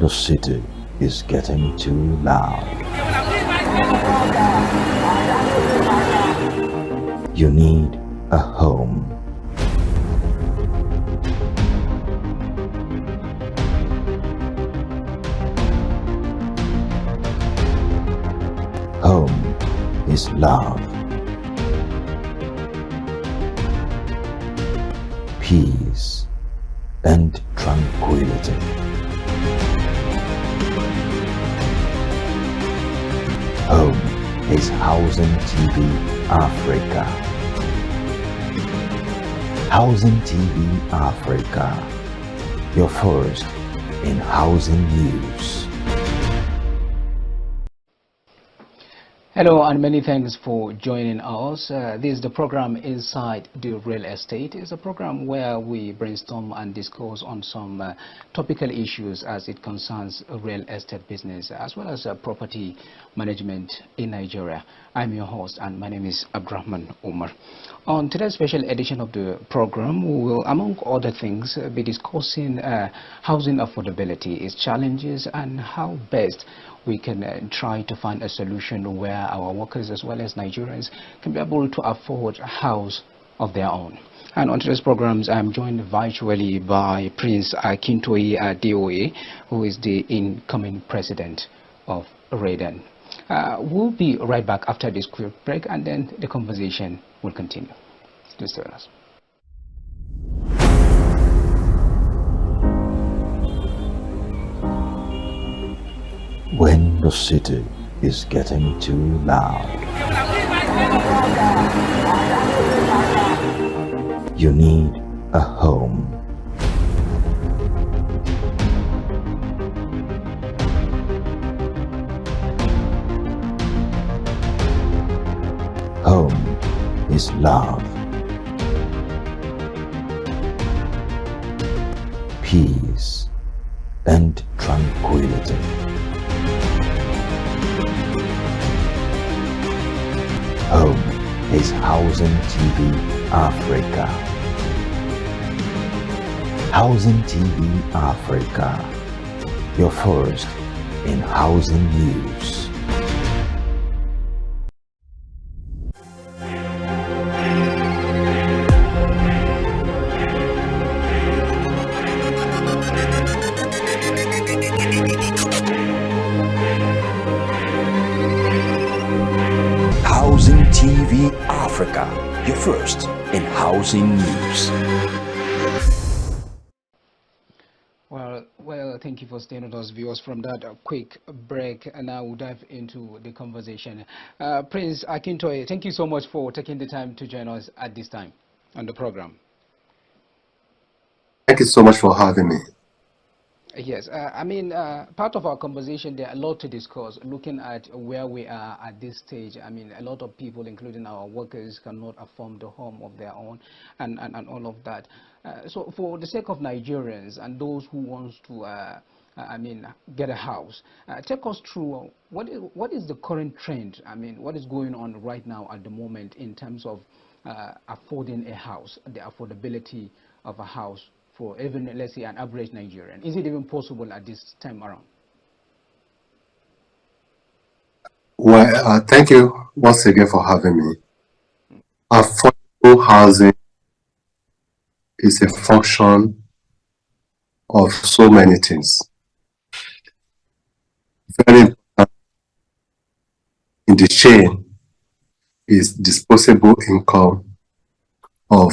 the city is getting too loud, you need a home. Home is love, peace, and tranquility. Home is Housing TV Africa. Housing TV Africa, your first in housing news. Hello and many thanks for joining us. This is the program Inside the Real Estate. It's a program where we brainstorm and discuss on some topical issues as it concerns real estate business as well as property management in Nigeria. I'm your host and my name is Abdurrahman Umar. On today's special edition of the program, we will, among other things, be discussing housing affordability, its challenges, and how best we can try to find a solution where our workers as well as Nigerians can be able to afford a house of their own. And on today's programs, I'm joined virtually by Prince Akintoye Adeoye, who is the incoming president of REDAN. We'll be right back after this quick break, and then the conversation will continue. Please tell us. When the city is getting too loud, you need a home. Home is love, peace, and tranquility. Home is Housing TV Africa. Housing TV Africa, your first in housing news. Housing TV Africa, your first in housing news. Well, thank you for staying with us, viewers. From that quick break, and now we'll dive into the conversation. Prince Akintoye, thank you so much for taking the time to join us at this time on the program. Thank you so much for having me. Yes, part of our conversation, there are a lot to discuss, looking at where we are at this stage. I mean, a lot of people, including our workers, cannot afford the home of their own and all of that. So for the sake of Nigerians and those who want to, get a house, take us through what is the current trend? I mean, what is going on right now at the moment in terms of affording a house, the affordability of a house for even, let's say, an average Nigerian? Is it even possible at this time around? Well, thank you once again for having me. Affordable housing is a function of so many things. Very important in the chain is disposable income of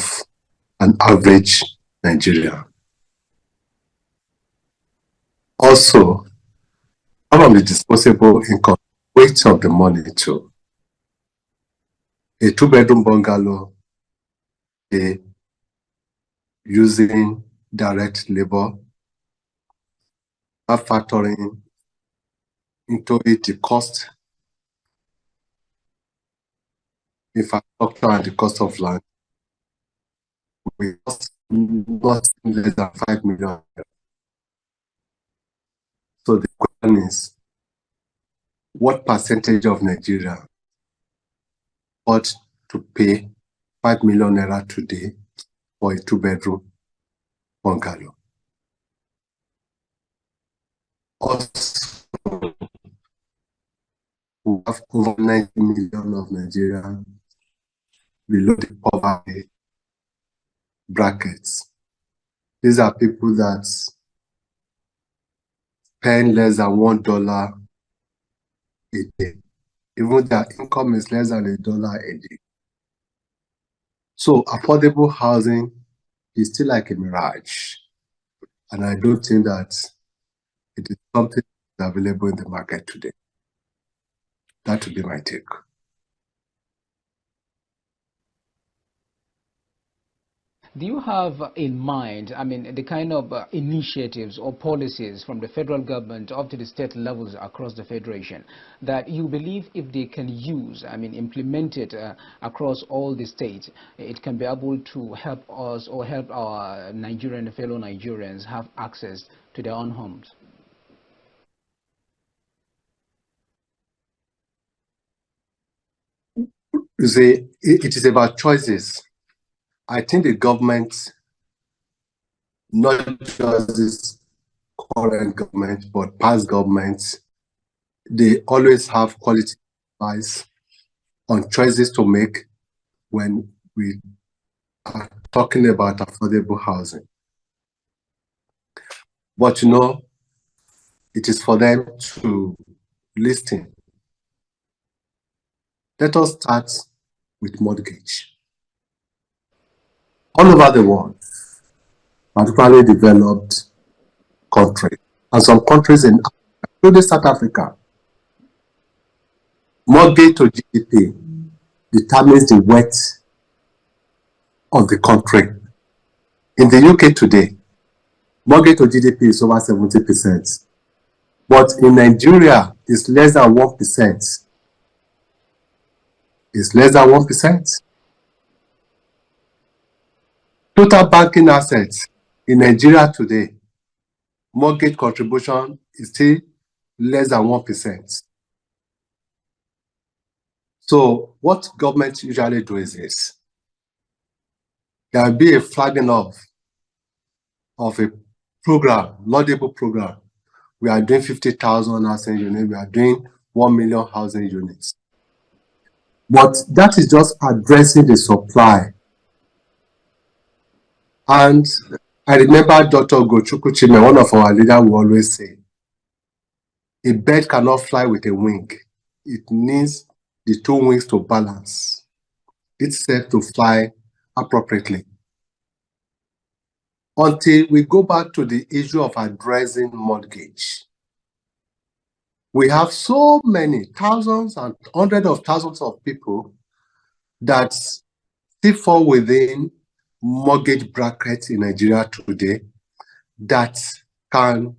an average Nigeria. Also, part of the disposable income, weight of the money too. A 2-bedroom bungalow, using direct labor, factoring into it the cost, infrastructure, and the cost of land. We cost not less than 5 million. So the question is, what percentage of Nigeria ought to pay 5 million naira today for a 2-bedroom bungalow? us, who have over 90 million of Nigerians below the poverty brackets. These are people that spend less than $1 a day. Even their income is less than $1 a day. So affordable housing is still like a mirage. And I don't think that it is something that's available in the market today. That would be my take. Do you have in mind, I mean, the kind of initiatives or policies from the federal government up to the state levels across the federation that you believe if they can use, I mean, implement it across all the states, it can be able to help us or help our Nigerian fellow Nigerians have access to their own homes? You see, it is about choices. I think the government, not just this current government, but past governments, they always have quality advice on choices to make when we are talking about affordable housing. But it is for them to listen. Let us start with mortgage. All over the world, particularly developed countries, and some countries including South Africa, mortgage to GDP determines the wealth of the country. In the UK today, mortgage to GDP is over 70%. But in Nigeria, it's less than 1%. It's less than 1%. Total banking assets in Nigeria today, mortgage contribution is still less than 1%. So what government usually do is this. There will be a flagging of a program, laudable program. We are doing 50,000 housing units. We are doing 1 million housing units. But that is just addressing the supply. And I remember Dr. Gochukwu Chime, one of our leaders, will always say, a bird cannot fly with a wing. It needs the two wings to balance itself to fly appropriately. Until we go back to the issue of addressing mortgage, we have so many thousands and hundreds of thousands of people that still fall within mortgage brackets in Nigeria today that can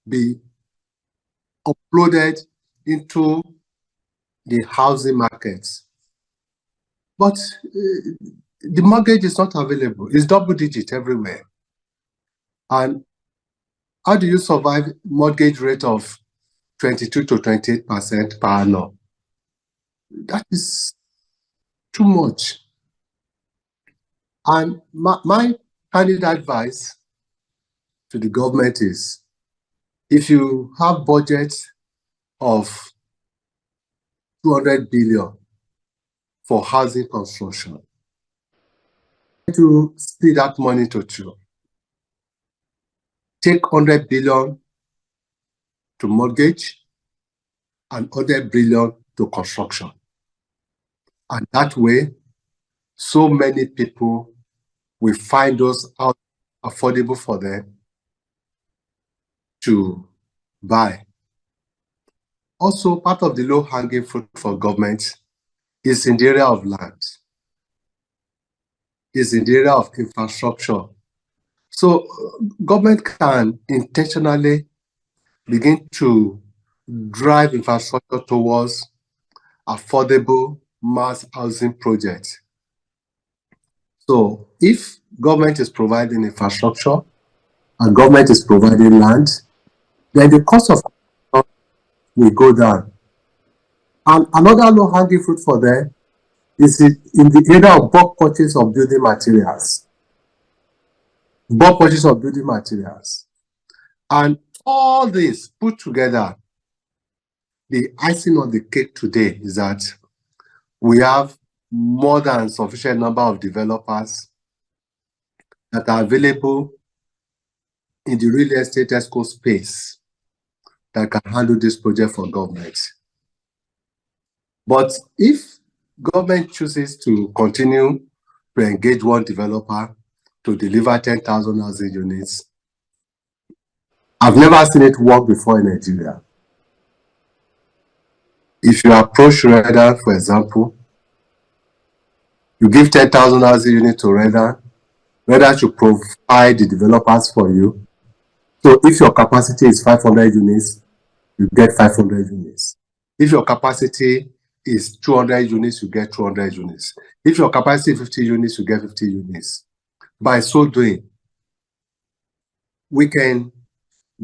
be uploaded into the housing markets. But the mortgage is not available. It's double digit everywhere. And how do you survive mortgage rate of 22 to 28% per annum? That is too much. And my candid advice to the government is, if you have budget of 200 billion for housing construction, to split that money to two. Take 100 billion to mortgage and 100 billion to construction. And that way, so many people will find those out affordable for them to buy. Also, part of the low-hanging fruit for government is in the area of land, is in the area of infrastructure. So government can intentionally begin to drive infrastructure towards affordable mass housing projects. So if government is providing infrastructure and government is providing land, then the cost of construction will go down. And another low-hanging fruit for them is in the area of bulk purchase of building materials. Bulk purchase of building materials. And all this put together, the icing on the cake today is that we have more than sufficient number of developers that are available in the real estate ESCO space that can handle this project for government. But if government chooses to continue to engage one developer to deliver 10,000 housing units, I've never seen it work before in Nigeria. If you approach REDAN, for example, you give 10,000 housing units to REDAN, REDAN should provide the developers for you. So if your capacity is 500 units, you get 500 units. If your capacity is 200 units, you get 200 units. If your capacity is 50 units, you get 50 units. By so doing, we can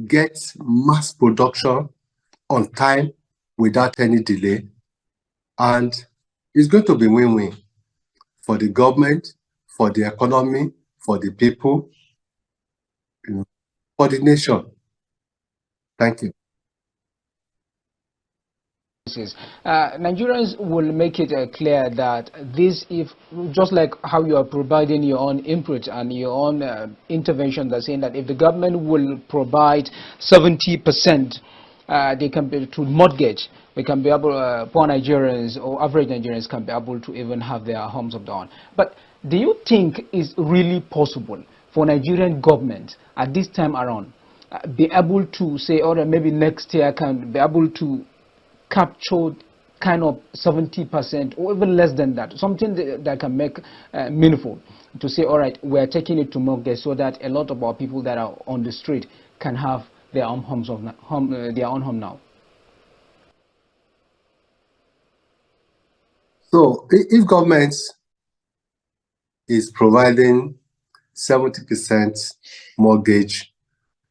get mass production on time without any delay. And it's going to be win-win for the government, for the economy, for the people, for the nation. Thank you. Nigerians will make it clear that this, if just like how you are providing your own input and your own intervention, that's saying that if the government will provide 70%, they can be to mortgage, we can be able, poor Nigerians or average Nigerians can be able to even have their homes of their own. But do you think it's really possible for Nigerian government at this time around be able to say, or maybe next year can be able to capture kind of 70% or even less than that, something that can make meaningful to say, all right, we're taking it to mortgage so that a lot of our people that are on the street can have their own homes of their own home now? So if government is providing 70% mortgage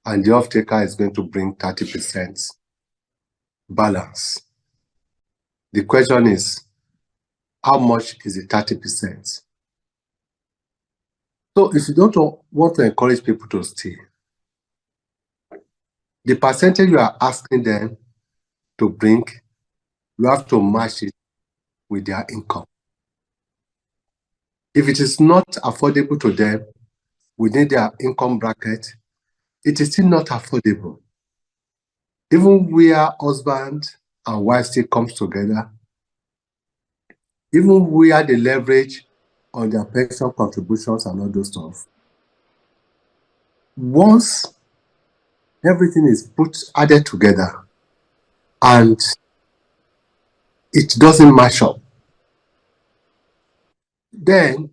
and the off-taker is going to bring 30% balance, the question is, how much is the 30%? So if you don't want to encourage people to stay, the percentage you are asking them to bring, you have to match it with their income. If it is not affordable to them within their income bracket, it is still not affordable. Even where husband and wife still comes together, even where they leverage on their pension contributions and all those stuff, once everything is added together and it doesn't match up, then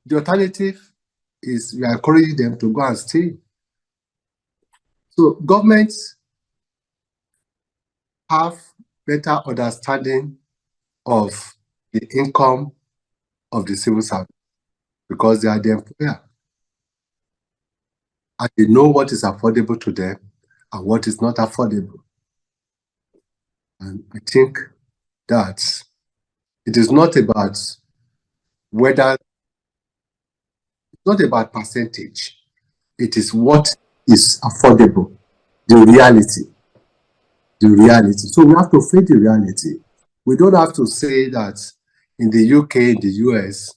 the alternative is we are encouraging them to go and stay. So governments have better understanding of the income of the civil service because they are the employer. And they know what is affordable to them and what is not affordable. And I think that it is not about whether, it's not about percentage. It is what is affordable, the reality. The reality. So we have to face the reality. We don't have to say that in the UK, in the US,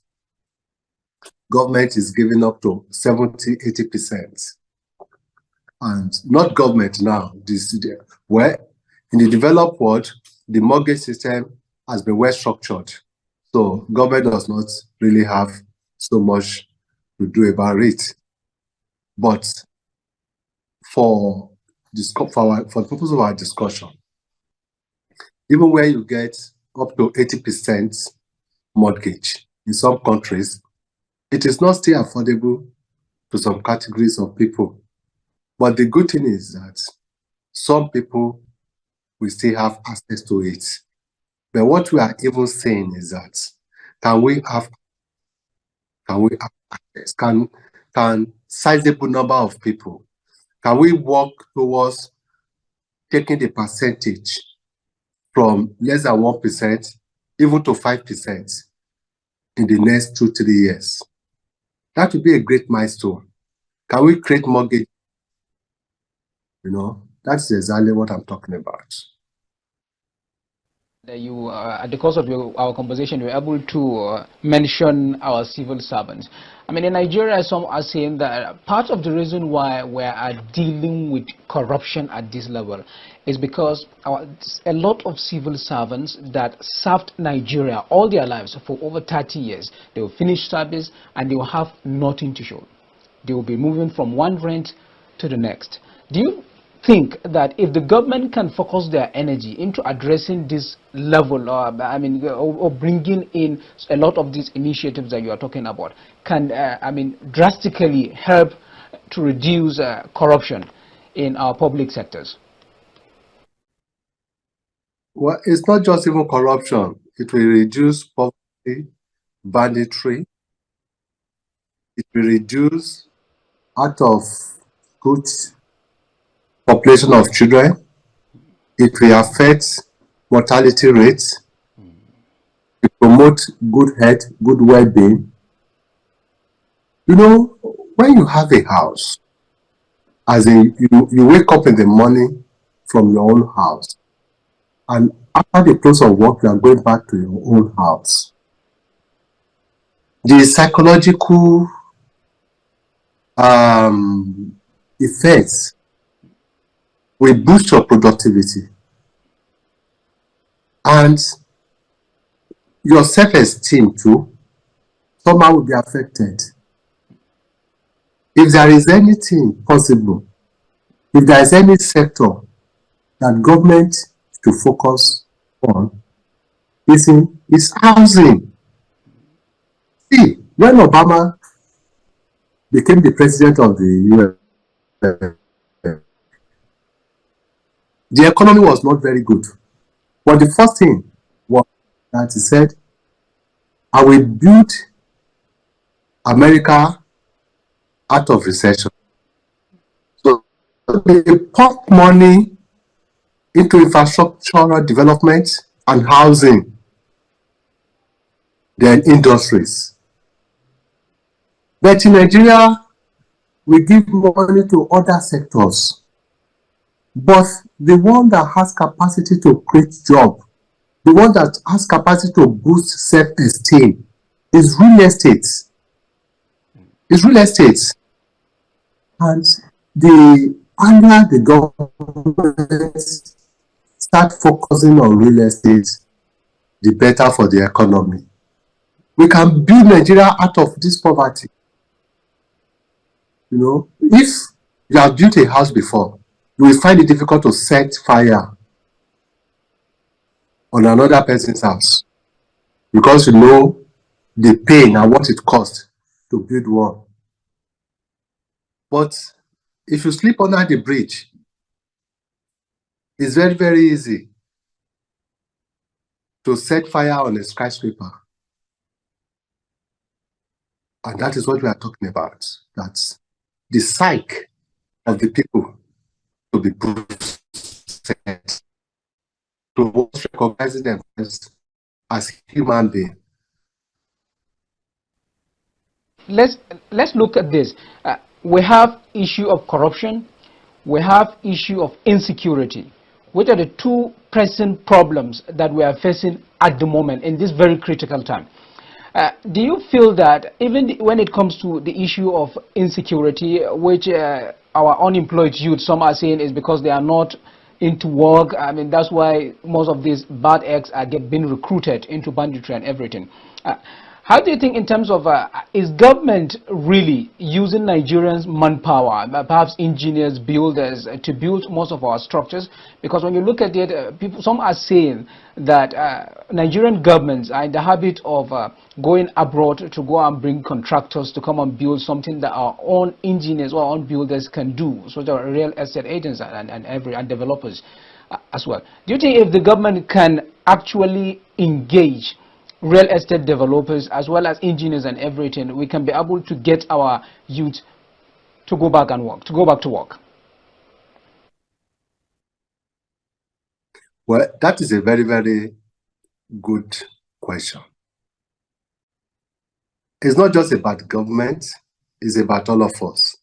government is giving up to 70, 80%. And not government now. Where in the developed world, the mortgage system has been well structured. So government does not really have so much to do about it. But for the purpose of our discussion, even where you get up to 80% mortgage in some countries, it is not still affordable to some categories of people. But the good thing is that some people will still have access to it. But what we are even saying is that can we have access? Can sizable number of people, can we work towards taking the percentage from less than 1% even to 5% in the next 2-3 years? That would be a great milestone. Can we create mortgage, That's exactly what I'm talking about. You, at the course of our conversation, you were able to mention our civil servants. I mean, in Nigeria, some are saying that part of the reason why we are dealing with corruption at this level is because a lot of civil servants that served Nigeria all their lives for over 30 years, they will finish service and they will have nothing to show. They will be moving from one rent to the next. Do you think that if the government can focus their energy into addressing this level, or bringing in a lot of these initiatives that you are talking about, can drastically help to reduce corruption in our public sectors? Well, it's not just even corruption. It will reduce poverty, banditry. It will reduce out of good population of children. It will affect mortality rates. It promote good health, good well-being. You know, when you have a house, you wake up in the morning from your own house, and after the close of work, you are going back to your own house. The psychological effects will boost your productivity, and your self-esteem too somehow will be affected. If there is anything possible, if there is any sector that government should focus on, is housing. See, when Obama became the president of the US, the economy was not very good. But the first thing was that he said, I will build America out of recession. So they pump money into infrastructural development and housing, then industries. But in Nigeria, we give money to other sectors. But the one that has capacity to create jobs, the one that has capacity to boost self-esteem is real estate. It's real estate. And the earlier the government start focusing on real estate, the better for the economy. We can build Nigeria out of this poverty. You know, if you have built a house before, you will find it difficult to set fire on another person's house because you know the pain and what it costs to build one. But if you sleep under the bridge, it's very, very easy to set fire on a skyscraper. And that is what we are talking about. That's the psyche of the people to be boosted, to recognizing themselves as human beings. Let's look at this. We have issue of corruption, we have issue of insecurity, which are the two present problems that we are facing at the moment in this very critical time. Do you feel that even when it comes to the issue of insecurity, which our unemployed youth, some are saying is because they are not into work, I mean, that's why most of these bad eggs are being recruited into banditry and everything. How do you think in terms of, is government really using Nigerians' manpower, perhaps engineers, builders, to build most of our structures? Because when you look at it, some are saying that Nigerian governments are in the habit of going abroad to go and bring contractors to come and build something that our own engineers or our own builders can do, so there are real estate agents and developers as well. Do you think if the government can actually engage real estate developers as well as engineers and everything, we can be able to get our youth to go back and work, to go back to work? Well, that is a very, very good question. It's not just about government, it's about all of us.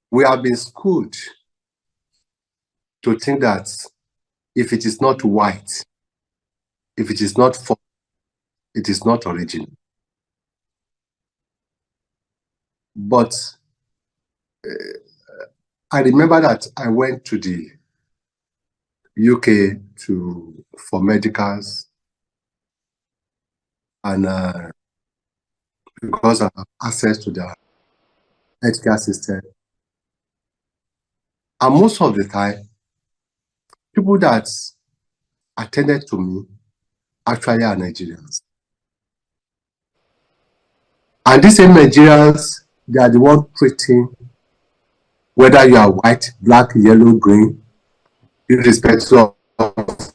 We have been schooled to think that if it is not white, if it is not foreign, it is not original. But I remember that I went to the UK for medicals, and because I have access to the healthcare system. And most of the time, people that attended to me actually are Nigerians. And these same Nigerians, they are the ones treating whether you are white, black, yellow, green, irrespective of.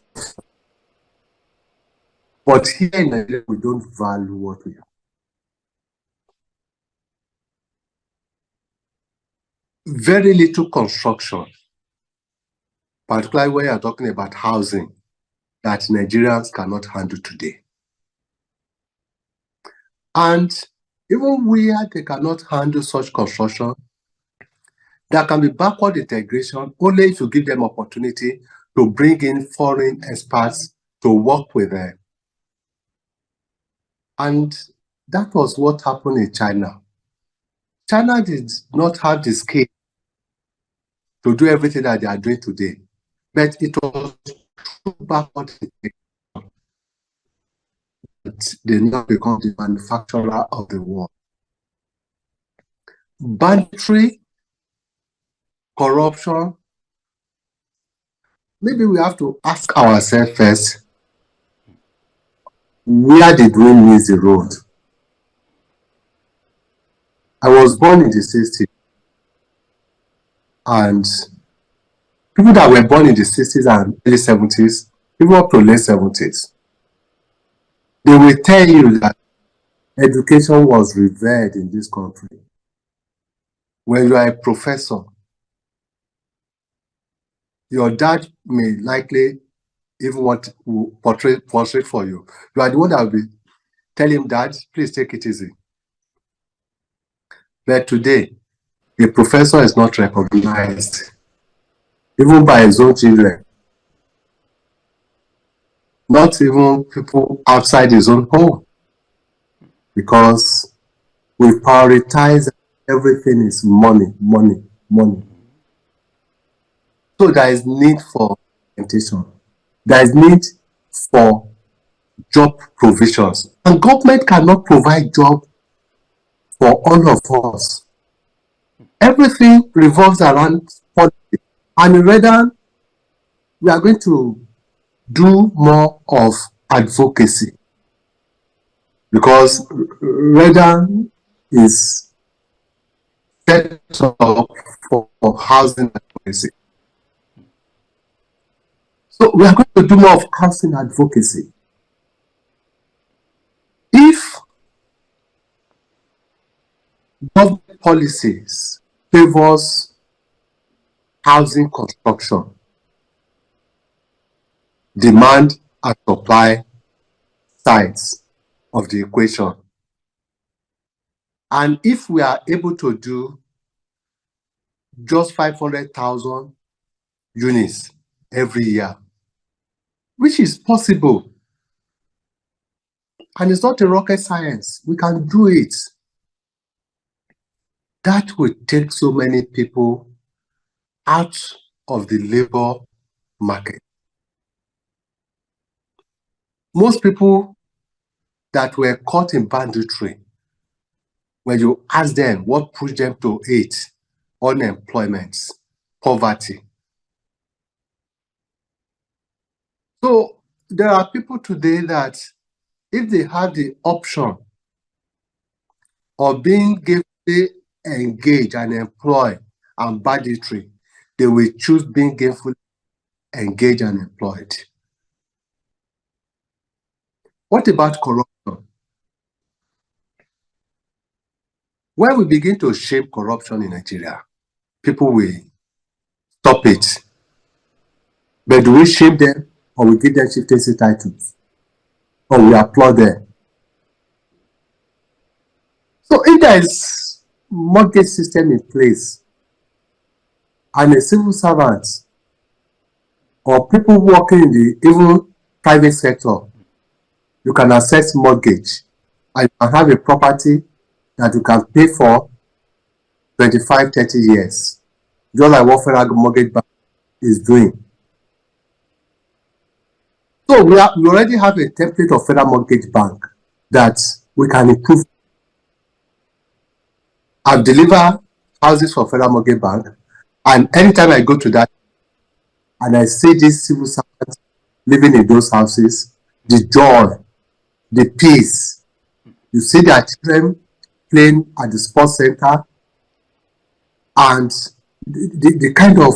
But here in Nigeria, we don't value what we have. Very little construction, particularly when you are talking about housing, that Nigerians cannot handle today. And even where they cannot handle such construction, there can be backward integration only if you give them opportunity to bring in foreign experts to work with them. And that was what happened in China. China did not have the skill to do everything that they are doing today, but it was through backward integration that they now become the manufacturer of the world. Banditry, corruption, maybe we have to ask ourselves first, where did we miss the road? I was born in the 60s, and people that were born in the 60s and early 70s, even up to late 70s, they will tell you that education was revered in this country. When you are a professor, your dad may likely even want to portray for you. You are the one that will be telling him, Dad, please take it easy. But today, a professor is not recognized, even by his own children. Not even people outside his own home. Because we prioritize everything is money, money, money. So there is need for orientation. There is need for job provisions. And government cannot provide job for all of us. Everything revolves around policy. And in REDAN, we are going to do more of advocacy. Because REDAN is set up for housing advocacy. So we are going to do more of housing advocacy. If government policies favors housing construction, demand and supply sides of the equation, and if we are able to do just 500,000 units every year, which is possible, and it's not a rocket science, we can do it. That will take so many people out of the labor market. Most people that were caught in banditry, when you ask them what pushed them to it, unemployment, poverty. So there are people today that if they have the option of being gainfully engaged and employed and banditry, they will choose being gainfully engaged and employed. What about corruption? When we begin to shape corruption in Nigeria, people will stop it. But do we shape them, or we give them chieftaincy titles, or we applaud them? So if there is mortgage system in place and a civil servant or people working in the even private sector, you can access mortgage and you can have a property that you can pay for 25, 30 years, just like what Federal Mortgage Bank is doing. So we already have a template of Federal Mortgage Bank that we can improve. I've delivered houses for Federal Mortgage Bank, and anytime I go to that and I see these civil servants living in those houses, the joy, the peace, you see their children playing at the sports center, and the kind of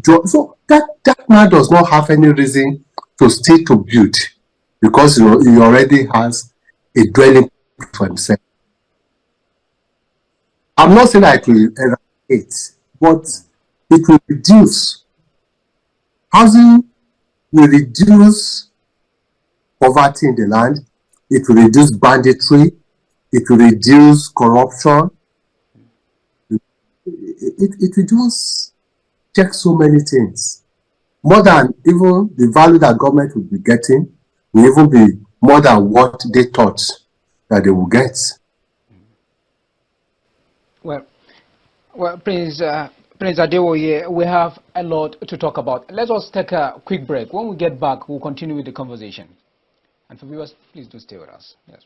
joy. So that man does not have any reason to stay to build, because he already has a dwelling for himself. I'm not saying that it will eradicate, but it will reduce. Housing will reduce poverty in the land. It will reduce banditry. It will reduce corruption. It will just check so many things. More than even the value that government will be getting, will even be more than what they thought that they will get. Well, Prince Adeoye, we have a lot to talk about. Let us take a quick break. When we get back, we'll continue with the conversation. And for viewers, please do stay with us. Yes.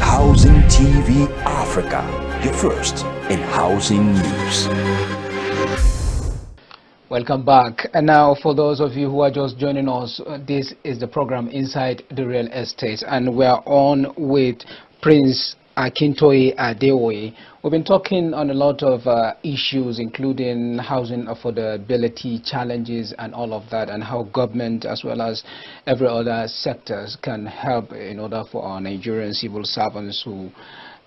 Housing TV Africa, your first in housing news. Welcome back. And now, for those of you who are just joining us, this is the program Inside the Real Estate, and we're on with Prince Akintoye Adeoye. We've been talking on a lot of issues, including housing affordability challenges and all of that, and how government as well as every other sectors can help in order for our Nigerian civil servants to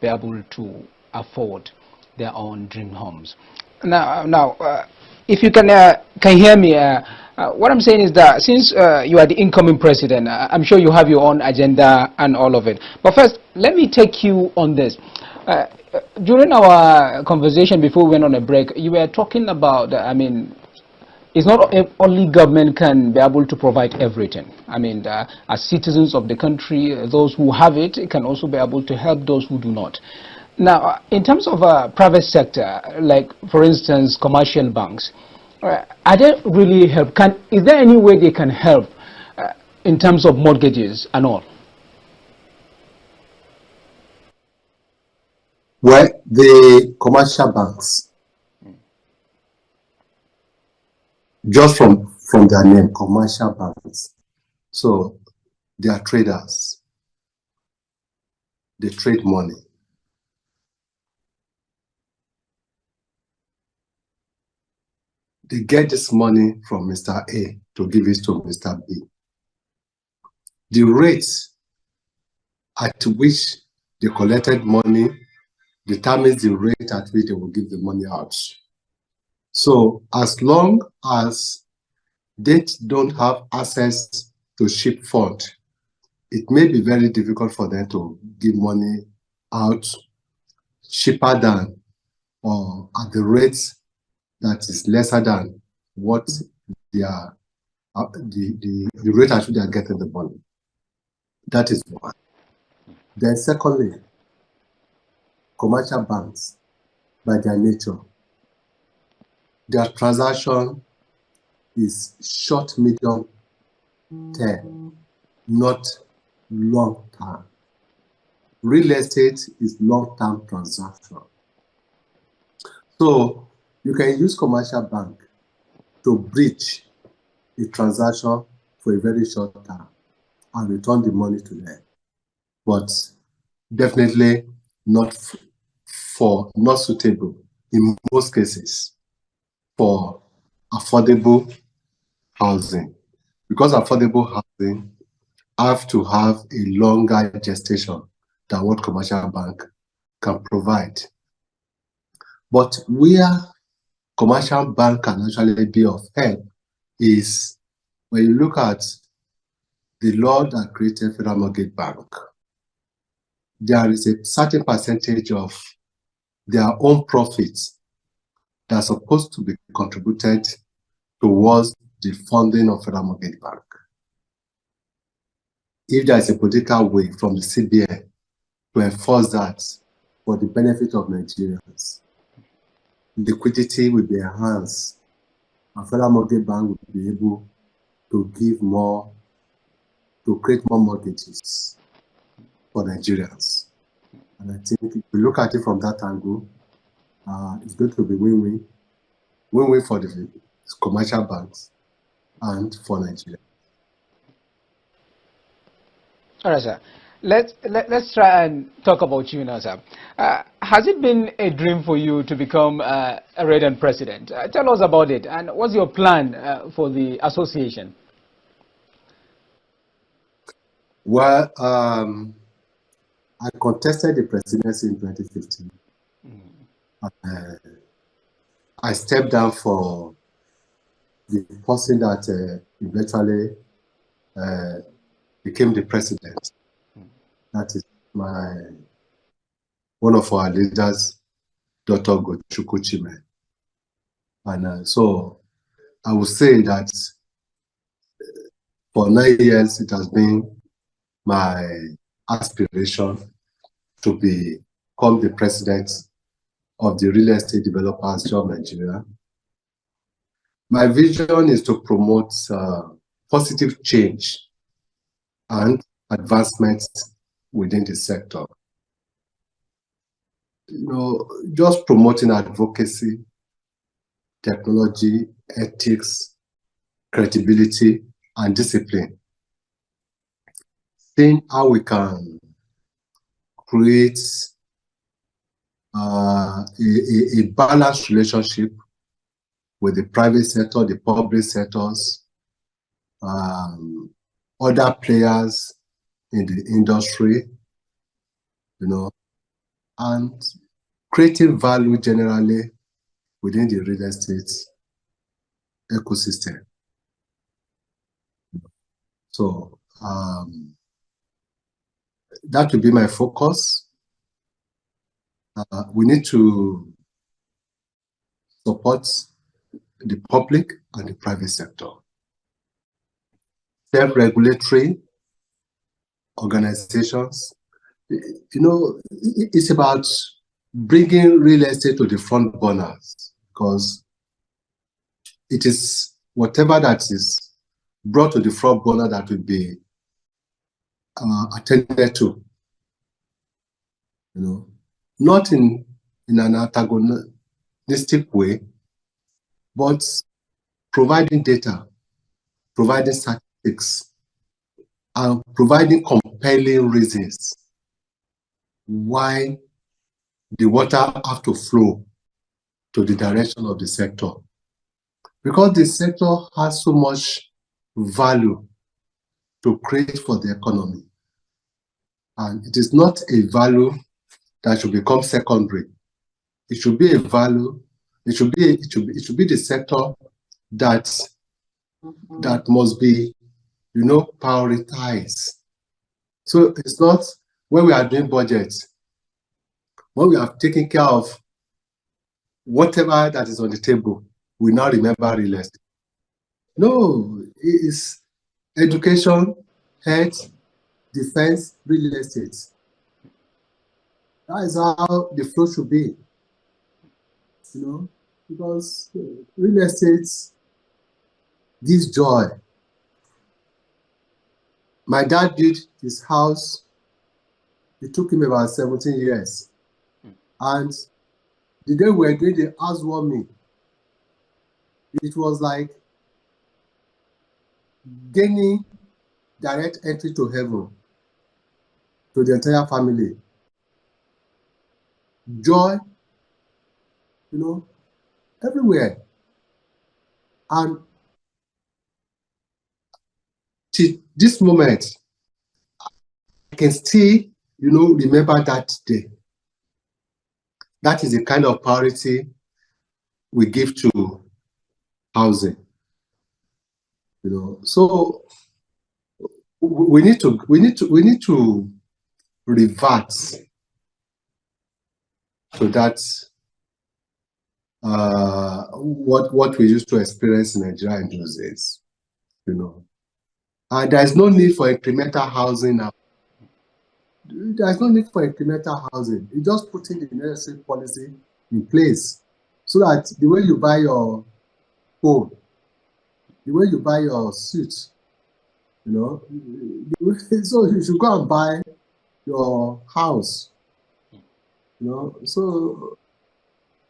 be able to afford their own dream homes. Now, if you can hear me, what I'm saying is that since you are the incoming president, I'm sure you have your own agenda and all of it. But first, let me take you on this. During our conversation before we went on a break, you were talking about, it's not only government can be able to provide everything. As citizens of the country, those who have it can also be able to help those who do not. Now, in terms of private sector, like for instance, commercial banks, are they really help? Is there any way they can help in terms of mortgages and all? Well, the commercial banks, just from their name, commercial banks, so they are traders. They trade money. They get this money from Mr. A to give it to Mr. B. The rates at which they collected money determines the rate at which they will give the money out. So as long as they don't have access to cheap fund, it may be very difficult for them to give money out cheaper than or at the rates that is lesser than what they are, the rate at which they are getting the money. That is one. Then secondly, commercial banks, by their nature, their transaction is short, medium term, not long term. Real estate is long-term transaction. So you can use commercial bank to bridge a transaction for a very short term and return the money to them, but definitely not suitable in most cases for affordable housing, because affordable housing have to have a longer gestation than what commercial bank can provide. But where commercial bank can actually be of help is when you look at the law that created Federal Mortgage Bank, there is a certain percentage of their own profits that are supposed to be contributed towards the funding of Federal Mortgage Bank. If there is a political will from the CBN to enforce that for the benefit of Nigerians, liquidity will be enhanced, and Federal Mortgage Bank will be able to give more, to create more mortgages for Nigerians. And I think if we look at it from that angle, it's going to be win-win. Win-win for the commercial banks and for Nigeria. All right, sir. Let's try and talk about you now, sir. Has it been a dream for you to become a REDAN president? Tell us about it, and what's your plan for the association? Well, I contested the presidency in 2015. I stepped down for the person that eventually became the president. That is one of our leaders, Dr. Gochukwuchime. And so I would say that for 9 years, it has been my aspiration to become the president of the Real Estate Developers Job Nigeria. My vision is to promote positive change and advancement within the sector. You know, just promoting advocacy, technology, ethics, credibility, and discipline. Seeing how we can create a balanced relationship with the private sector, the public sectors, other players in the industry, you know, and creating value generally within the real estate ecosystem. So that will be my focus. We need to support the public and the private sector. Self-regulatory organizations, you know, it's about bringing real estate to the front burners, because it is whatever that is brought to the front burner that will be attended to, you know, not in an antagonistic way, but providing data, providing statistics, and providing compelling reasons why the water have to flow to the direction of the sector. Because the sector has so much value to create for the economy. And it is not a value that should become secondary. It should be a value, it should be the sector that must be, you know, prioritized. So it's not when we are doing budgets, when we have taken care of whatever that is on the table, we now remember real estate. No, it is education, health, defense, real estate. That is how the flow should be, you know, because real estate gives joy. My dad built his house. It took him about 17 years. And the day we were doing the housewarming, it was like gaining direct entry to heaven to the entire family. Joy, you know, everywhere. And to this moment, I can still, you know, remember that day. That is the kind of priority we give to housing. So we need to revert to that what we used to experience in Nigeria in those days, And there's no need for incremental housing now. There's no need for incremental housing. You just putting the necessary policy in place so that the way you buy your phone, the way you buy your suit, so you should go and buy your house, So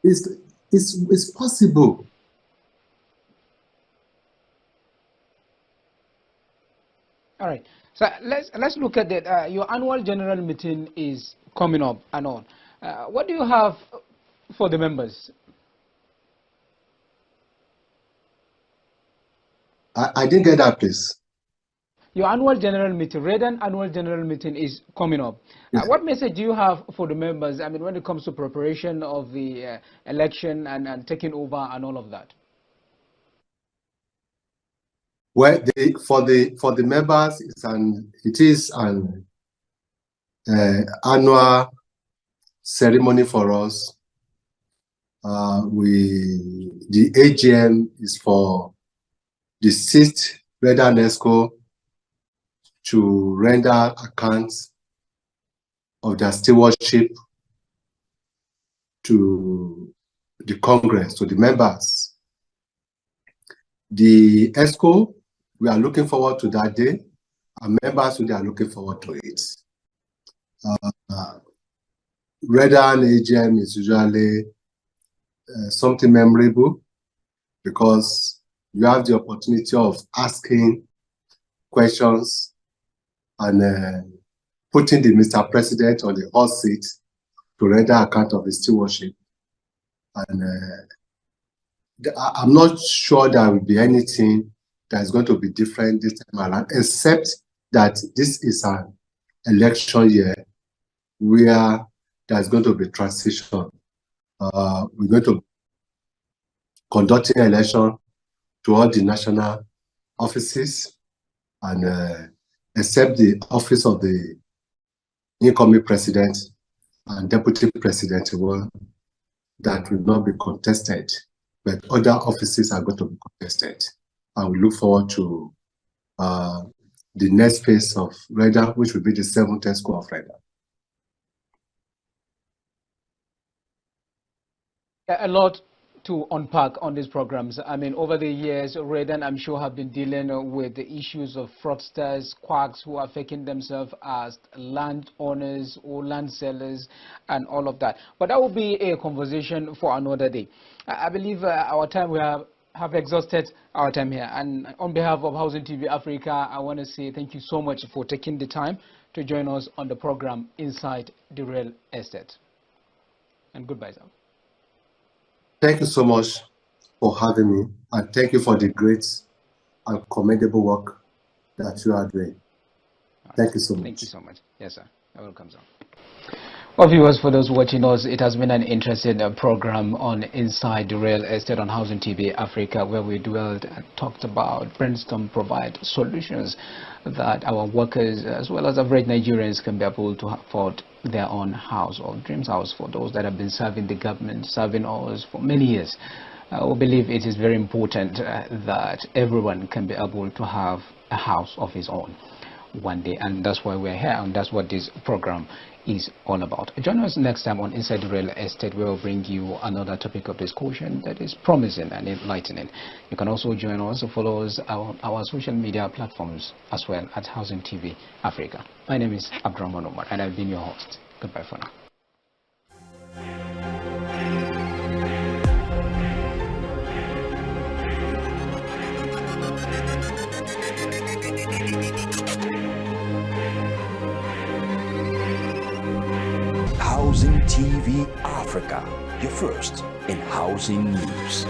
it's possible. All right. So let's look at that. Your annual general meeting is coming up and on. What do you have for the members? I didn't get that, please. Your annual general meeting, REDAN annual general meeting is coming up. Yes. What message do you have for the members? I mean, when it comes to preparation of the election and taking over and all of that. Well, for the members, it is an annual ceremony for us. The AGM is for the 6th REDAN ESCO to render accounts of their stewardship to the Congress, to the members. The ESCO, we are looking forward to that day, and members they are looking forward to it. REDAN AGM is usually something memorable because you have the opportunity of asking questions and putting the Mr. President on the hot seat to render account of his stewardship. And I'm not sure there will be anything that is going to be different this time around, except that this is an election year where there's going to be transition. We're going to conduct an election to all the national offices, and except the office of the incoming president and deputy president, that will not be contested, but other offices are going to be contested. And we look forward to the next phase of REDAN, which will be the 7th ESCO of REDAN. A lot to unpack on these programs. I mean, over the years, REDAN, I'm sure, have been dealing with the issues of fraudsters, quacks who are faking themselves as landowners or land sellers and all of that. But that will be a conversation for another day. I believe our time, we have exhausted our time here. And on behalf of Housing TV Africa, I want to say thank you so much for taking the time to join us on the program Inside the Real Estate. And goodbye, sir. Thank you so much for having me, and thank you for the great and commendable work that you are doing. Thank you so much. Thank you so much. Yes, sir. You're welcome, sir. Well, viewers, for those watching us, it has been an interesting program on Inside the Real Estate on Housing TV Africa, where we dwelled and talked about brainstorm, provide solutions that our workers as well as average Nigerians can be able to afford their own house or dreams house for those that have been serving the government, serving us for many years. We believe it is very important that everyone can be able to have a house of his own one day, and that's why we're here, and that's what this program is all about. Join us next time on Inside the Real Estate, where we'll bring you another topic of discussion that is promising and enlightening. You can also join us, follow us on our social media platforms as well at Housing TV Africa. My name is Abdurrahman Omar, and I've been your host. Goodbye for now. Housing TV Africa, your first in housing news.